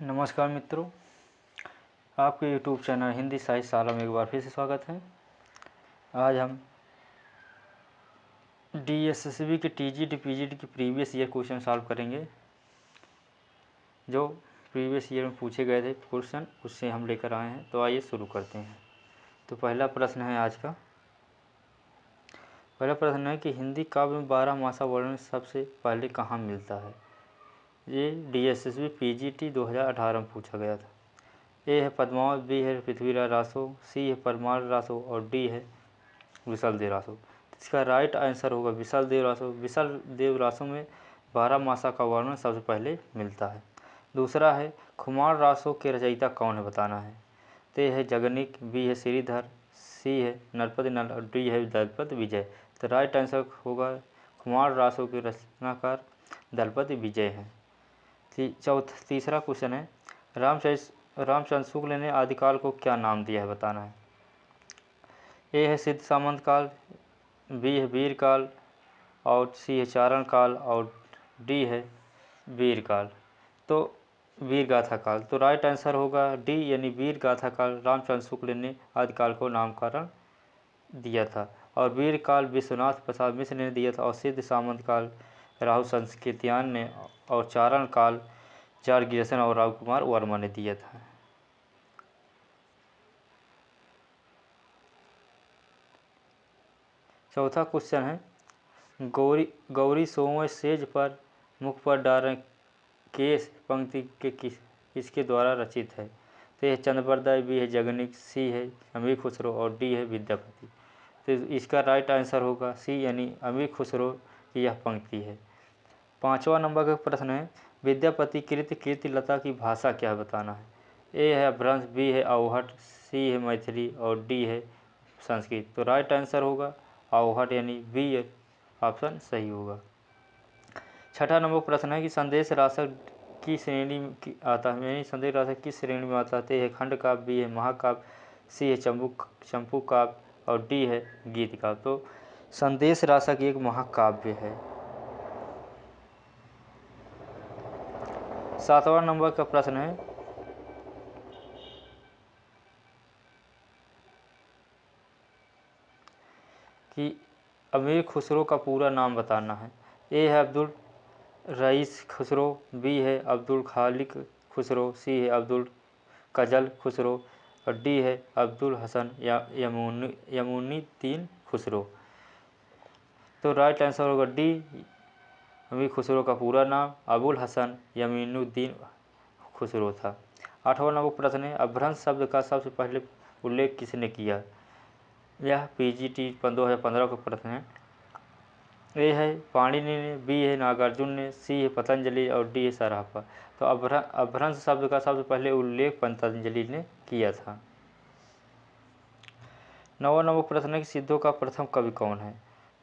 नमस्कार मित्रों, आपके YouTube चैनल हिंदी साहित्य शाला में एक बार फिर से स्वागत है। आज हम DSSB के TGT PGT के प्रीवियस ईयर क्वेश्चन सॉल्व करेंगे। जो प्रीवियस ईयर में पूछे गए थे क्वेश्चन उससे हम लेकर आए हैं। तो आइए शुरू करते हैं। तो पहला प्रश्न है आज का। पहला प्रश्न है कि हिंदी काव्य में 12 मासा वर्णन सबसे पहले कहाँ मिलता है। ये DSSB PGT 2018 में पूछा गया था। ए है पद्मावत, बी है पृथ्वीराज रासो, सी है परमार रासो और डी है विशाल देव रासो। इसका राइट आंसर होगा विशाल देव रासो। विशाल देव रासो में 12 मासा का वर्णन सबसे पहले मिलता है। दूसरा है खुमार रासो के रचयिता कौन है, बताना है। ते है जगनिक, बी है श्रीधर, सी है नरपति नल और डी है दलपति विजय। तो राइट आंसर होगा खुमार रासो के रचनाकार दलपति विजय हैं। तीसरा क्वेश्चन है रामचंद्र शुक्ल ने आदिकाल को क्या नाम दिया है, बताना है। ए है सिद्ध सामंत काल, बी है वीर काल और सी है चारण काल और डी है वीर काल। तो वीर गाथा काल। तो राइट आंसर होगा डी यानी वीर गाथा काल रामचंद्र शुक्ल ने आदिकाल को नामकरण दिया था। और वीर काल विश्वनाथ प्रसाद मिश्र ने दिया था और सिद्ध सामंत काल राहु संस्कृत्यान ने और चारण काल चार गिरसन और राव कुमार वर्मा ने दिया था। चौथा क्वेश्चन है गौरी सोमय सेज पर मुख पर डारें केस पंक्ति के किसके द्वारा रचित है। तो यह चंद्रप्रदाय, बी है जगनिक, सी है अमीर खुसरो और डी है विद्यापति। तो इसका राइट आंसर होगा सी यानी अमीर खुसरो की यह पंक्ति है। पाँचवा नंबर का प्रश्न है विद्यापति कृत कीर्तिलता की भाषा क्या है, बताना है। ए है अपभ्रंश, बी है अवहट, सी है मैथिली और डी है संस्कृत। तो राइट आंसर होगा अवहट यानी बी ऑप्शन सही होगा। छठा नंबर प्रश्न है कि संदेश राशक की श्रेणी में आता है, यानी संदेश राशक किस श्रेणी में आता है। ए है खंड काव्य, बी है महाकाव्य, सी है चंपू काव्य और डी है गीत काव्य। तो संदेश राशक एक महाकाव्य है। सातवां नंबर का प्रश्न है कि अमीर खुसरो का पूरा नाम बताना है। ए है अब्दुल रईस खुसरो, बी है अब्दुल खालिक खुसरो, सी है अब्दुल कजल खुसरो और डी है अब्दुल हसन यमुनुद्दीन खुसरो। तो राइट आंसर होगा डी अमीर खुसरो का पूरा नाम अबुल हसन यमुनुद्दीन खुसरो था। आठवां नंबर प्रश्न है अपभ्रंश शब्द का सबसे पहले उल्लेख किसने किया। यह PGT 2015 का प्रश्न है। ए है पाणिनि ने, बी है नागार्जुन ने, सी है पतंजलि और डी है सराफा। तो अपभ्रंश शब्द का सबसे पहले उल्लेख पतंजलि ने किया था। नवा नंबर प्रश्न है कि सिद्धों का प्रथम कवि कौन है।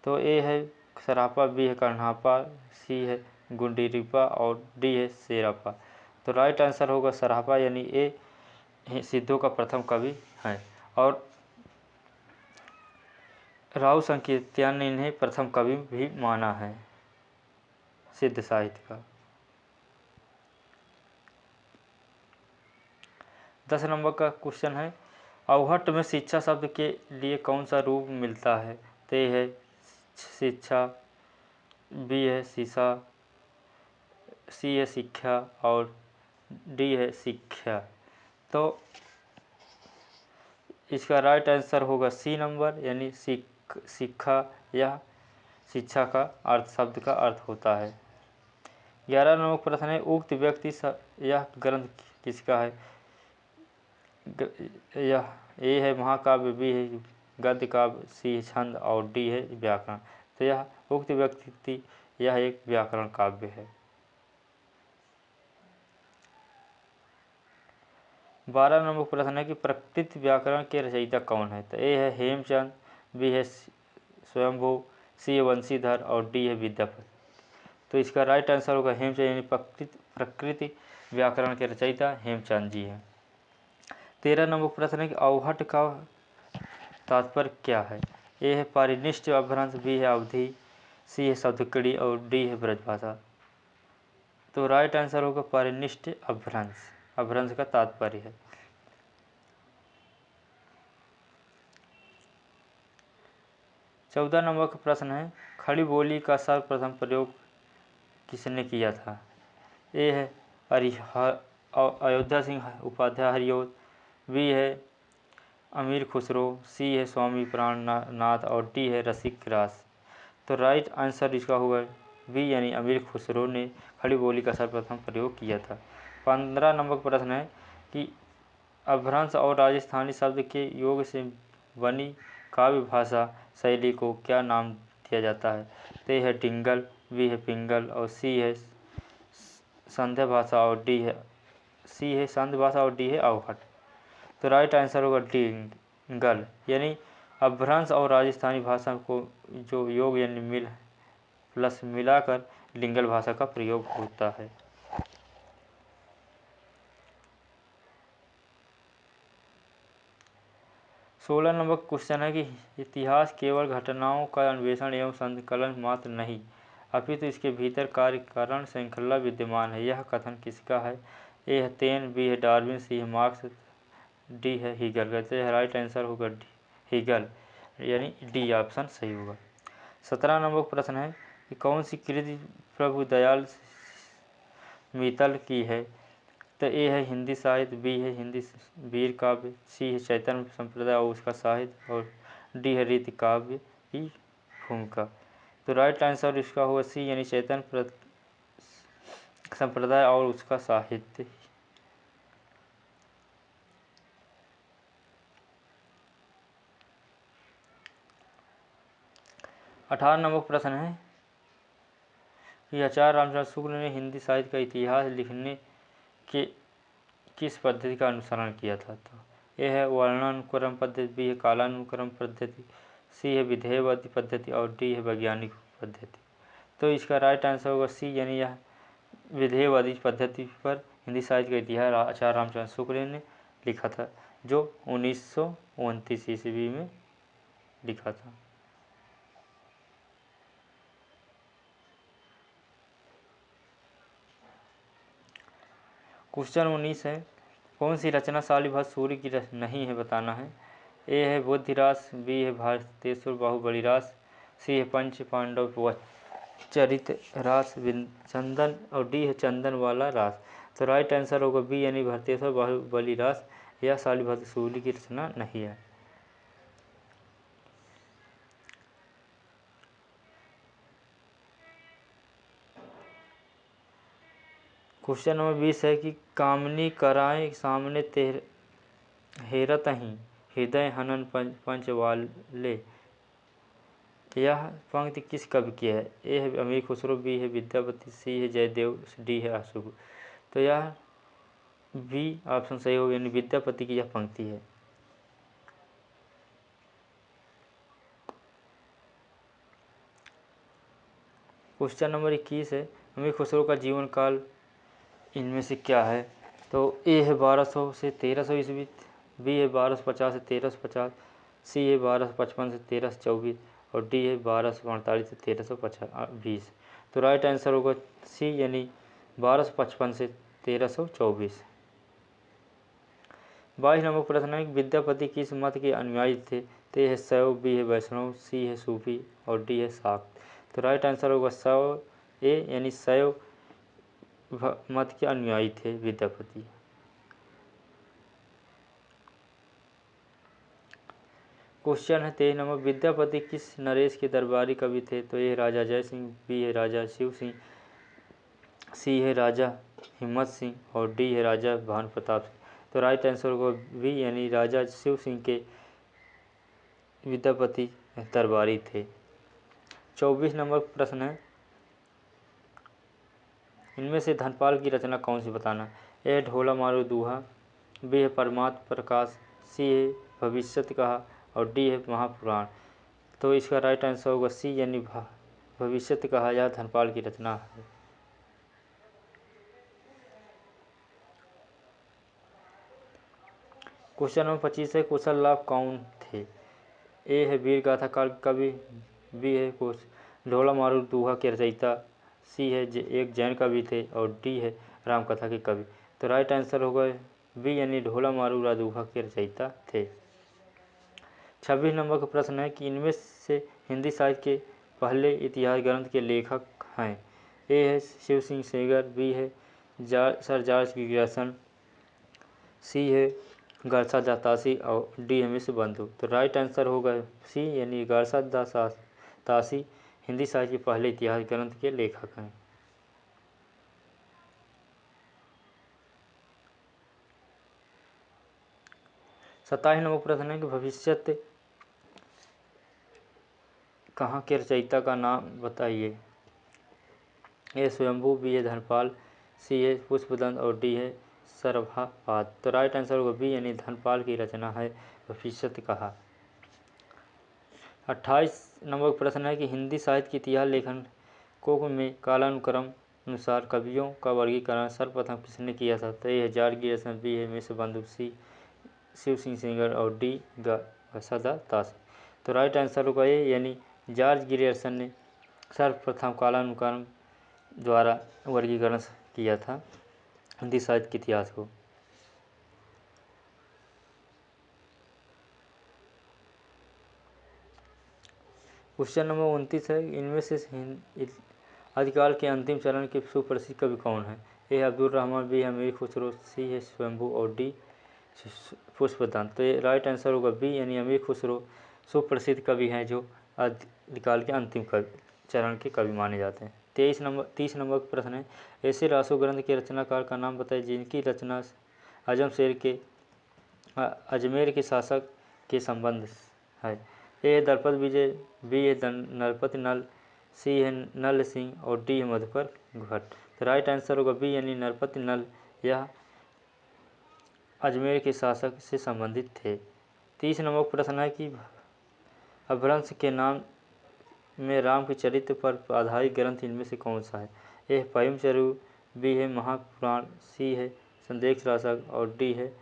तो ए है सराफा, बी है कर्णापा, सी है गुंडीरिपा और डी है शेरापा। तो राइट आंसर होगा सराफा यानी ए सिद्धों का प्रथम कवि है। और राव संकीर्त्यान ने इन्हें प्रथम कवि भी माना है सिद्ध साहित्य का। 10 नंबर का क्वेश्चन है अवहट्ट में शिक्षा शब्द के लिए कौन सा रूप मिलता है। तो है शिक्षा, बी है शिक्षा, सी है शिक्षा और डी है शिक्षा। तो इसका राइट आंसर होगा सी नंबर यानी शिक्षा या शिक्षा का अर्थ शब्द का अर्थ होता है। 11 नंबर प्रश्न है उक्त व्यक्ति यह ग्रंथ किसका है। यह ए है महाकाव्य, बी है गद्य काव्य, सी है छंद और डी है व्याकरण। तो यह उक्त व्यक्ति यह एक व्याकरण काव्य है। 12 नंबर प्रश्न है कि प्रकृत व्याकरण के रचयिता कौन है। तो ए है हेमचंद, बी है स्वयंभू, सी है वंशीधर और डी है विद्यापति। तो इसका राइट आंसर होगा हेमचंद यानी प्रकृति व्याकरण के रचयिता हेमचंद जी हैं। 13 नंबर प्रश्न है कि अवहट्ट का तात्पर्य क्या है। ए है पारिनिष्ठ अपभ्रंश, बी है अवधि, सी है शब्दकड़ी और डी है ब्रजभाषा। तो राइट आंसर होगा पारिनिष्ठ अपभ्रंश। अपभ्रंश का तात्पर्य है। चौदह नंबर का प्रश्न है, खड़ी बोली का सर्वप्रथम प्रयोग किसने किया था? ए है अयोध्या सिंह उपाध्याय हरिऔध, बी है अमीर खुसरो, सी है स्वामी प्राणनाथ और डी है रसिक रास। तो राइट आंसर इसका होगा बी यानी अमीर खुसरो ने खड़ी बोली का सर्वप्रथम प्रयोग किया था। 15 नंबर का प्रश्न है कि अपभ्रंश और राजस्थानी शब्द के योग से बनी काव्य भाषा शैली को क्या नाम दिया जाता है? तो है डिंगल, बी है पिंगल और सी है संध्या भाषा और डी है अवहट। तो राइट आंसर होगा डिंगल, यानी अपभ्रंश और राजस्थानी भाषा को जो योग यानी मिलाकर डिंगल भाषा का प्रयोग होता है। 16 नंबर क्वेश्चन है कि इतिहास केवल घटनाओं का अन्वेषण एवं संकलन मात्र नहीं, अपितु इसके भीतर कार्य कारण श्रृंखला विद्यमान है। यह कथन किसका है? ए है तेन, बी है डार्विन, सी है मार्क्स, डी है हीगल। कहते हैं राइट आंसर होगा हीगल, यानी डी ऑप्शन सही होगा। 17 नंबर प्रश्न है कि कौन सी कृति प्रभु दयाल मित्तल की है? तो ए है हिंदी साहित्य, बी है हिंदी वीर काव्य, सी है चैतन्य संप्रदाय और उसका साहित्य और डी है रीति काव्य की भूमिका। तो राइट आंसर इसका होगा सी यानी चैतन्य संप्रदाय और उसका साहित्य। अठारह नंबर प्रश्न है कि आचार्य रामचंद्र शुक्ल ने हिंदी साहित्य का इतिहास लिखने के किस पद्धति का अनुसरण किया था? तो ए है वर्णानुक्रम पद्धति, बी है कालानुक्रम पद्धति, सी है विधेयवादी पद्धति और डी है वैज्ञानिक पद्धति। तो इसका राइट आंसर होगा सी यानी यह विधेयवादी पद्धति पर हिंदी साहित्य का इतिहास आचार्य रामचंद्र शुक्ल ने लिखा था, जो 1929 ईस्वी में लिखा था। क्वेश्चन 19 है, कौन सी रचना शालिभात सूर्य की नहीं है बताना है। ए है बुद्धिरास, बी है भारतेश्वर बाहुबली रास, सी है पंच पांडव चरित रास चंदन और डी है चंदन वाला रास। तो राइट आंसर होगा बी यानी भारतेश्वर बाहुबली रास, यह शालिभात सूर्य की रचना नहीं है। क्वेश्चन नंबर 20 है कि कामनी कराए सामने हेरत ही हृदय हनन पंच वाले, यह पंक्ति किस कवि की है? ए है अमीर खुसरो, बी है विद्यापति, सी है जयदेव, डी है अशोक। तो यह बी ऑप्शन सही होगा यानी विद्यापति की यह पंक्ति है। क्वेश्चन नंबर 21 है, अमीर खुसरो का जीवन काल इनमें से क्या है? तो ए है 1200 से 1300 ईस्वी, बी है 1250 से 1350, सी है 1255 से 1324 और डी है 1248 से 1320। तो राइट आंसर होगा सी यानी 1255 से 1324। 22 नंबर प्रश्न है विद्यापति किस मत के अनुयायी थे? तो है शैव, बी है वैष्णव, सी है सूफी और डी है शाक्त। तो राइट आंसर होगा शैव, ए यानी शैव मत के अनुयायी थे विद्यापति। क्वेश्चन है 23 नंबर, विद्यापति किस नरेश के दरबारी कवि थे? तो ए राजा जय सिंह, बी है राजा शिव सिंह, सी है राजा हिम्मत सिंह और डी है राजा भानु प्रताप सिंह। तो राइट आंसर होगा बी यानी राजा शिव सिंह के विद्यापति दरबारी थे। 24 नंबर प्रश्न है, इनमें से धनपाल की रचना कौन सी बताना? ए ढोला मारो दूहा, बी है परमात्म प्रकाश, सी है भविष्यत कहा और डी है महापुराण। तो इसका राइट आंसर होगा सी यानी भविष्यत कहा, यह धनपाल की रचना है। क्वेश्चन नंबर 25 है, कौशल लाभ कौन थे? ए है वीर गाथा काल कवि, बी है ढोला मारू दूहा के रचयिता, सी है एक जैन कवि थे और डी है रामकथा के कवि। तो राइट आंसर होगा बी यानी ढोला मारू राजूखा के रचयिता थे। 26 नंबर का प्रश्न है कि इनमें से हिंदी साहित्य के पहले इतिहास ग्रंथ के लेखक हैं। ए है शिव सिंह सेगर, बी है सर जॉर्ज ग्रियर्सन, सी है गारसा दातासी और डी है मिश्र बंधु। तो राइट आंसर होगा सी यानी गारसा दातासी हिंदी साहित्य के पहले इतिहास ग्रंथ के लेखक हैं। 27 नंबर प्रश्न है कि भविष्यत कहाँ के रचयिता का नाम बताइए। ए स्वयंभू, बी है धनपाल, सी है पुष्पदंत और डी है सर्वहापाद। तो राइट आंसर होगा बी यानी धनपाल की रचना है भविष्यत कहा। 28 नंबर प्रश्न है कि हिंदी साहित्य के इतिहास लेखकों में कालानुक्रम अनुसार कवियों का वर्गीकरण सर्वप्रथम किसने किया था। तो ए है जॉर्ज ग्रियर्सन, बी है मिश्र बंधु, सी शिव सिंह सेगर और डी गारसा दातासी। तो राइट आंसर होगा ए यानी जॉर्ज ग्रियर्सन ने सर्वप्रथम कालानुक्रम द्वारा वर्गीकरण किया था हिंदी साहित्य के इतिहास को। क्वेश्चन नंबर 29 है, इनमें से आदिकाल के अंतिम चरण के सुप्रसिद्ध कवि कौन है। ए अब्दुल रहमान, बी है अमीर खुसरो, सी है स्वयंभू और डी पुष्पदंत। तो ये राइट आंसर होगा बी यानी अमीर खुसरो सुप्रसिद्ध कवि हैं जो आदिकाल के अंतिम चरण के कवि माने जाते हैं। 30 नंबर का प्रश्न है, ऐसे रासो ग्रंथ के रचनाकार का नाम बताइए जिनकी रचना अजमेर के शासक के संबंध है। ए है दलपत विजय, बी है नरपति नल, सी है नल सिंह और डी है मधुकर भट्ट। तो राइट आंसर होगा बी यानी नरपति नल, यह अजमेर के शासक से संबंधित थे। 30 नंबर प्रश्न है कि अपभ्रंश के नाम में राम के चरित्र पर आधारित ग्रंथ इनमें से कौन सा है। ए पयुम चरु, बी है महापुराण, सी है संदेश रासक और डी है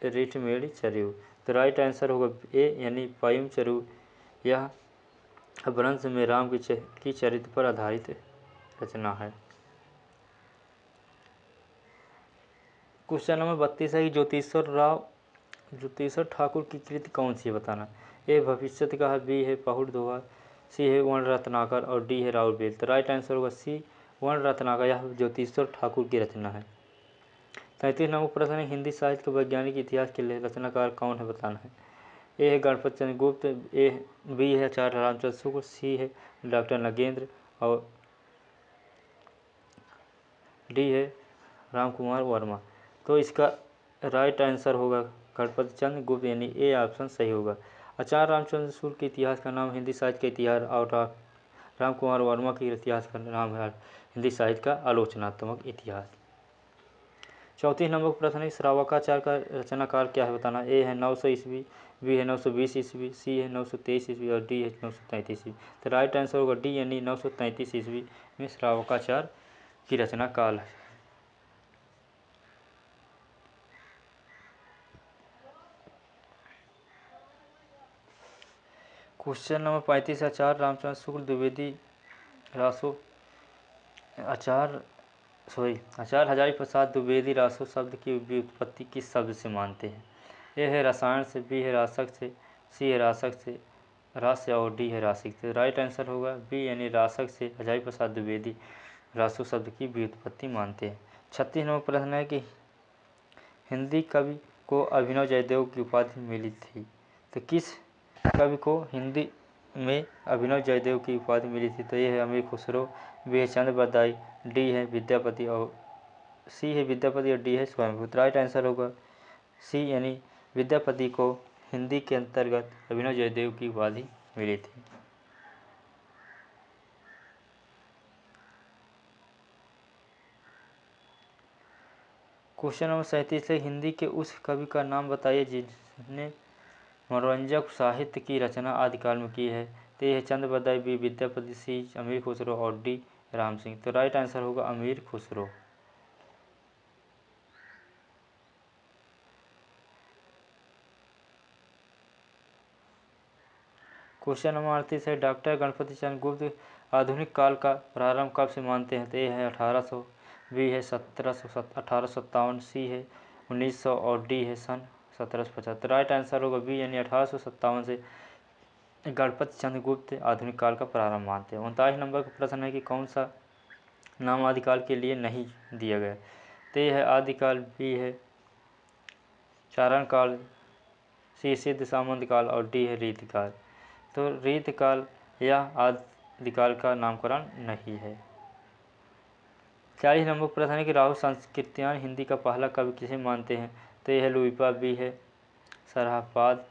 ऋठमेढ़ चरयु। तो राइट आंसर होगा ए यानी पयुम चरु, यह अपभ्रंश में राम की चरित्र पर आधारित रचना है। क्वेश्चन नंबर 32 है कि ज्योतिषर ठाकुर की कृति कौन सी है बताना। ए भविष्यत का है, बी है पहुड़ दोहा, सी है वर्ण रत्नाकर और डी है राउर बेल। तो राइट आंसर होगा सी वर्ण रत्नाकर, यह ज्योतिषर ठाकुर की रचना है। 33 नंबर प्रश्न है, हिंदी साहित्य के वैज्ञानिक इतिहास के रचनाकार कौन है बताना है। ए है गणपत चंद्र गुप्त, बी है आचार्य रामचंद्र शुक्ल, सी है डॉक्टर नगेंद्र और डी है राम कुमार वर्मा। तो इसका राइट आंसर होगा गणपत चंद्र गुप्त यानी ए ऑप्शन सही होगा। आचार्य रामचंद्र शुक्ल के इतिहास का नाम हिंदी साहित्य का इतिहास और राम कुमार वर्मा के इतिहास का नाम है हिंदी साहित्य का आलोचनात्मक इतिहास। 34 नंबर प्रश्न है, श्रावकाचार्य का रचनाकार क्या है बताना। ए है 900 ईस्वी, बी है 920 ईस्वी, सी है 923 ईस्वी और डी है 933 ईस्वी। तो राइट आंसर होगा डी यानी 933 ईस्वी में श्रावकाचार्य की रचना काल है। क्वेश्चन नंबर 35, आचार्य रामचंद्र शुक्ल द्विवेदी रासो आचार्य हजारी प्रसाद द्विवेदी रासो शब्द की व्युत्पत्ति किस शब्द से मानते हैं। ए है रसायन से, बी है रासक से, सी है रासक से रास्य और डी है रासिक से। राइट आंसर होगा बी यानी रासक से हजारी प्रसाद द्विवेदी रासो शब्द की व्युत्पत्ति मानते हैं। 36 नंबर प्रश्न है कि हिंदी कवि को अभिनव जयदेव की उपाधि मिली थी। तो किस कवि को हिंदी में अभिनव जयदेव की उपाधि मिली थी। तो ये है अमीर खुसरो, बी है चंद्र बरदाई, डी है विद्यापति और सी है विद्यापति और डी है स्वयंभू। राइट आंसर होगा सी यानी विद्यापति को हिंदी के अंतर्गत अभिनव जयदेव की उपाधि मिली थी। क्वेश्चन नंबर 37 से हिंदी के उस कवि का नाम बताइए जिसने मनोरंजक साहित्य की रचना आदिकाल में की है। तो ये है चंद्र बरदाई, बी विद्यापति, सी अमीर खुसरो और डी राम सिंह। तो राइट आंसर होगा अमीर खुसरो। क्वेश्चन नंबर 38 है, डॉक्टर गणपति चंद्र गुप्त आधुनिक काल का प्रारंभ कब से मानते हैं। तो ये है 1800, बी है 1857, सी है 1900 और डी है सन 1775। राइट आंसर होगा बी यानी 1857 से गणपति चंद्रगुप्त आधुनिक काल का प्रारंभ मानते हैं। 39 नंबर का प्रश्न है कि कौन सा नाम आदिकाल के लिए नहीं दिया गया। तो ये है आदिकाल, बी है चारण काल, सी सिद्ध सामंत काल और डी है रीतिकाल। तो रीतिकाल या आदिकाल का नामकरण नहीं है। 40 नंबर प्रश्न है कि राहुल संस्कृत्यान हिंदी का पहला कवि किसे मानते हैं। तो यह है लुइपा, बी है सरहपाद,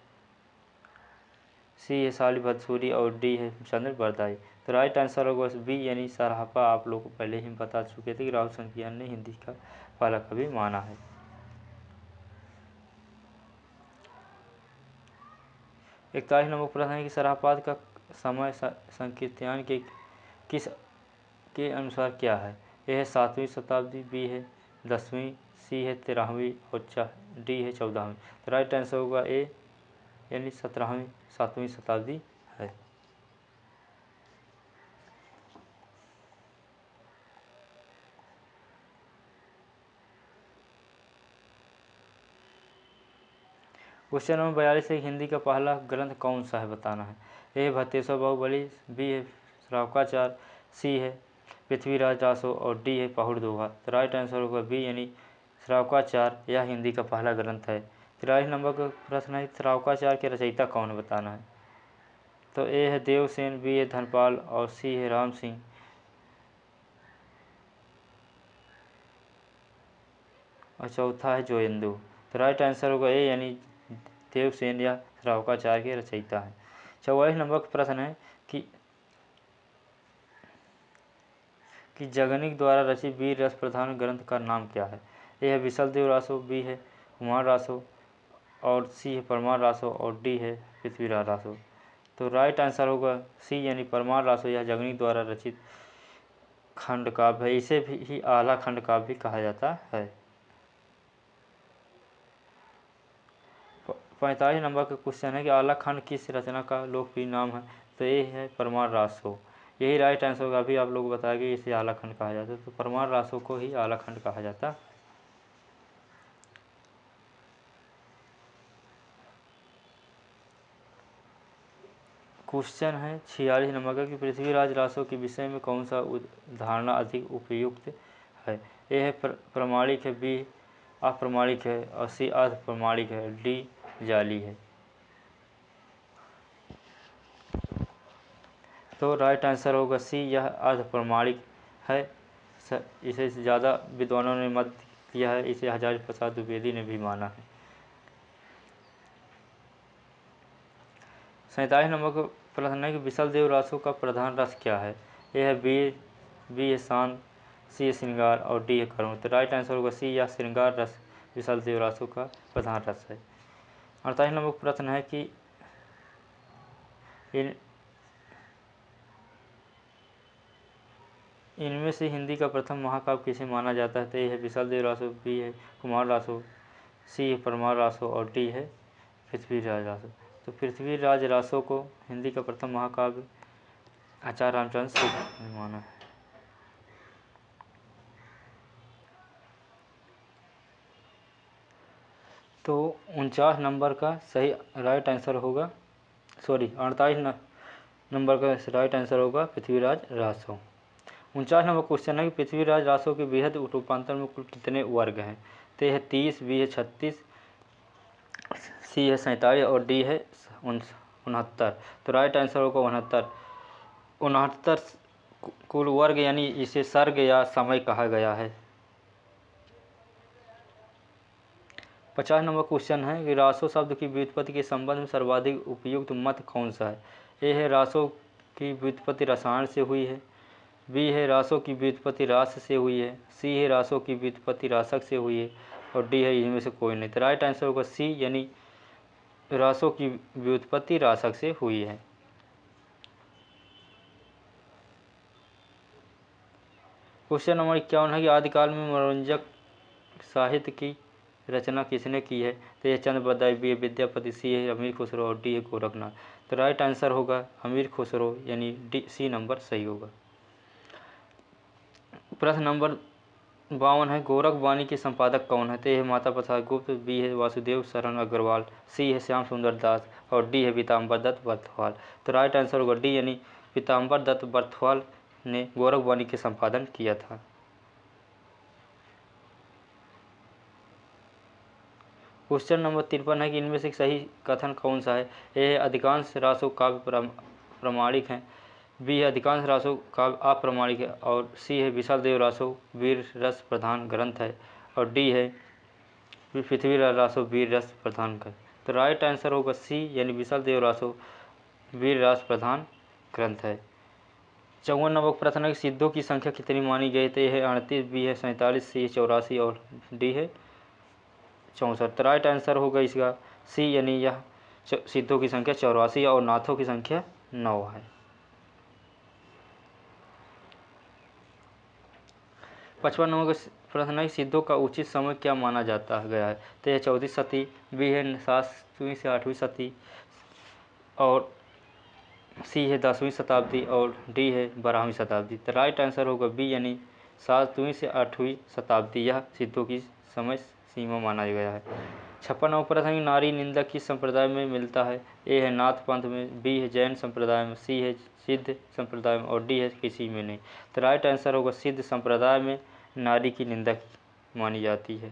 सी है शालिभद्र सूरी और डी है चंद्र बरदाई। तो राइट आंसर होगा बी यानी सरहपा। आप लोग को पहले ही बता चुके थे कि राहुल संस्कृत्यान ने हिंदी का पहला कवि माना है। 41 नंबर प्रश्न है कि सरहपाद का समय संस्कृत्यान के किस के अनुसार क्या है। ए है 7वीं शताब्दी, बी है 10वीं, सी है 13वीं और डी है 14वीं। तो राइट आंसर होगा ए यानी 7वीं शताब्दी है। क्वेश्चन नंबर 42 है हिंदी का पहला ग्रंथ कौन सा है बताना है। ए भट्टेश्वर बाहुबली, बी है श्रावकाचार, सी है पृथ्वीराज रासो और डी है पहुड़ दोहा। तो राइट आंसर होगा बी यानी श्रावकाचार यह हिंदी का पहला ग्रंथ है। 43 नंबर का प्रश्न है श्रावकाचार के रचयिता कौन है बताना है। तो ए है देवसेन, बी है धनपाल और सी है राम सिंह और चौथा है जोयंदू। तो राइट आंसर होगा ए यानी देवसेन या श्रावकाचार्य के रचयिता है। 44 नंबर का प्रश्न है कि जगनिक द्वारा रचित वीर रस प्रधान ग्रंथ का नाम क्या है। ए है विशलदेव रासो, बी है कुमार रासो और सी है परमार रासो और डी है पृथ्वीराज रासो। तो राइट आंसर होगा सी यानी परमार रासो। यह जगनिक द्वारा रचित खंड काव्य है। इसे भी आला खंड काव्य भी कहा जाता है। 45 नंबर का क्वेश्चन है कि आला खंड किस रचना का लोकप्रिय नाम है। तो ये है परमार रासो। यही राइट आंसर होगा। अभी आप लोग बताया कि इसे आला खंड कहा जाता है, तो परमार रासो को ही आला खंड कहा जाता। क्वेश्चन है 46 नंबर का कि पृथ्वीराज रासो के विषय में कौन सा धारणा अधिक उपयुक्त है। ए है प्रमाणिक है, बी अप्रमाणिक है और सी अर्ध प्रमाणिक है, डी जाली है। तो राइट आंसर होगा सी यह अर्ध प्रमाणिक है। इसे ज़्यादा विद्वानों ने मत किया है, इसे हजारी प्रसाद द्विवेदी ने भी माना है। 47 नंबर का प्रश्न है कि विशलदेव रासो का प्रधान रस क्या है। ए है वीर, बी है शांत, सी है श्रृंगार और डी है करुण। तो राइट आंसर होगा सी या श्रृंगार रस विशलदेव रासो का प्रधान रस है। 48 नंबर का प्रश्न है कि इनमें से हिंदी का प्रथम महाकाव्य किसे माना जाता है। तो ये है विशलदेव रासो, बी है कुमार रासो, सी है परमार रासो और डी है पृथ्वीराज रासो। तो पृथ्वीराज रासो को हिंदी का प्रथम महाकाव्य आचार्य रामचंद्र शुक्ल ने माना है। तो 49 नंबर का सही राइट आंसर होगा 48 नंबर का राइट आंसर होगा पृथ्वीराज रासो। 49 नंबर क्वेश्चन है कि पृथ्वीराज रासो के बृहद रूपांतर में कुल कितने वर्ग हैं। तो है 30, बी है 36, सी है 47 और डी है 69। तो राइट आंसर होगा 69। 69 कुल वर्ग यानी इसे सर्ग या समय कहा गया है। 50 नंबर क्वेश्चन है कि रासो शब्द की व्युत्पत्ति के संबंध में सर्वाधिक उपयुक्त मत कौन सा है। ए है रासो की व्युत्पत्ति रसायन से हुई है, बी है रासो की व्युत्पत्ति रास से हुई है, सी है रासो की व्युत्पत्ति रासक से हुई है और डी है इनमें से कोई नहीं। तो राइट आंसर होगा सी यानी रासो की व्युत्पत्ति रासक से हुई है। क्वेश्चन नंबर 51 है कि आदिकाल में मनोरंजक साहित्य की रचना किसने की है। तो यह चंद्र बरदाई, बी है विद्यापति, सी है अमीर खुसरो और डी है गोरखनाथ। तो राइट आंसर होगा अमीर खुसरो यानी डी सी नंबर सही होगा। प्रश्न नंबर 52 है गोरख वाणी के संपादक कौन है? तो है माता प्रसाद गुप्त, बी है वासुदेव शरण अग्रवाल, सी है श्याम सुंदर दास और डी है पीताम्बर दत्त बर्थवाल। तो राइट आंसर होगा डी यानी पीताम्बर दत्त बर्थवाल ने गोरख वाणी के संपादन किया था। क्वेश्चन नंबर 53 है कि इनमें से सही कथन कौन सा है? ए है अधिकांश रासो काव्य प्रमाणिक हैं, बी है अधिकांश रासो काव्य अप्रमाणिक है और सी है विशाल देव रासो वीर रस प्रधान ग्रंथ है और डी है पृथ्वीराज रासो वीर रस प्रधान ग्रंथ। तो राइट आंसर होगा सी यानी विशाल देव रासो वीर रस प्रधान ग्रंथ है। 54 नंबर प्रश्न है सिद्धों की संख्या कितनी मानी गई? तो है 38, बी है 47, सी है 84 और डी है 64। तो राइट आंसर होगा इसका सी यानी यह सिद्धों की संख्या 84 और नाथों की संख्या 9 है। 55 नंबर का प्रश्न है सिद्धों का उचित समय क्या माना जाता गया है? तो यह 14वीं सदी, बी है 7वीं से 8वीं सदी और सी है 10वीं शताब्दी और डी है 12वीं शताब्दी। तो राइट आंसर होगा बी यानी 7वीं से 8वीं शताब्दी यह सिद्धों की समय सीमा माना गया है। 56 नंबर प्रश्न है नारी निंदा किस संप्रदाय में मिलता है? ए है नाथ पंथ में, बी है जैन संप्रदाय में, सी है सिद्ध संप्रदाय में और डी है किसी में नहीं। तो राइट आंसर होगा सिद्ध संप्रदाय में नारी की निंदा मानी जाती है।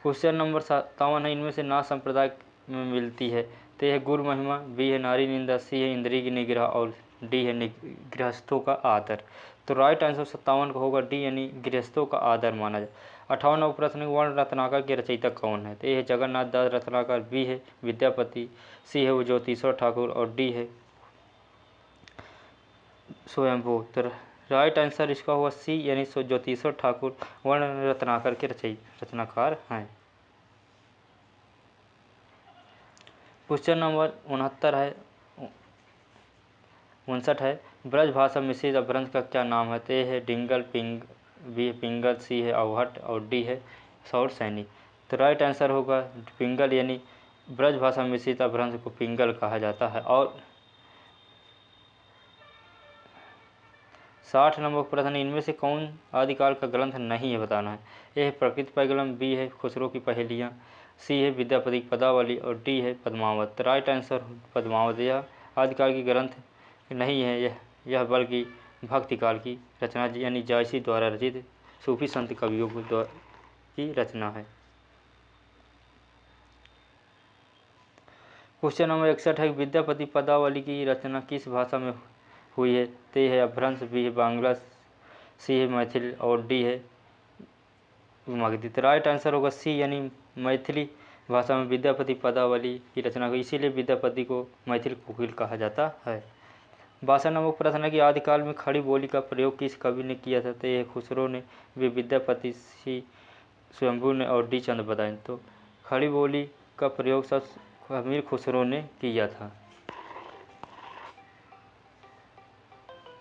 क्वेश्चन नंबर 57 है इनमें से नाथ संप्रदाय में मिलती है? तो यह गुरु महिमा, बी है नारी निंदा, सी है इंद्रिय की निग्रह और डी है गृहस्थों का आदर। तो राइट आंसर 57 का होगा डी यानी गृहस्थों का आदर माना जाए। 58 नंबर प्रश्न वर्ण रत्नाकर के रचयिता कौन है? तो ये है जगन्नाथ दास रत्नाकर, बी है विद्यापति, सी है वो ज्योतिश्वर ठाकुर और डी है स्वयंभू। तो राइट आंसर इसका हुआ सी यानी ज्योतिश्वर ठाकुर वर्ण रत्नाकर के रचनाकार हैं। क्वेश्चन नंबर 59 है ब्रज भाषा मिश्रित अपभ्रंश का क्या नाम है? तो ये है डिंगल, बी है पिंगल, सी है अवहट और डी है सौर सैनी। तो राइट आंसर होगा पिंगल यानी ब्रज भाषा मिश्रित अपभ्रंश को पिंगल कहा जाता है। और 60 नंबर प्रश्न इनमें से कौन आदिकाल का ग्रंथ नहीं है बताना है? ए है प्रकृति पैगलम, बी है खुसरो की पहेलियाँ, सी है विद्यापति की पदावली और डी है पद्मावत। तो राइट आंसर पद्मावत यह आदिकाल की ग्रंथ नहीं है, यह बल्कि भक्तिकाल की रचना यानी जायसी द्वारा रचित सूफी संत कवियों की रचना है। क्वेश्चन नंबर 61 है विद्यापति पदावली की रचना किस भाषा में हुई है? तो है अपभ्रंश, बी है बांग्ला, सी है मैथिली और डी है मगधी। तो राइट आंसर होगा सी यानी मैथिली भाषा में विद्यापति पदावली की रचना हुई, इसीलिए विद्यापति को मैथिली कोकिल कहा जाता है। 62 नंबर प्रश्न है कि आदिकाल में खड़ी बोली का प्रयोग किस कवि ने किया था? तो यह खुसरो ने, वे विद्यापति, सी स्वयंभू ने और डी चंद बदायूं। तो खड़ी बोली का प्रयोग सब अमीर खुसरो ने किया था।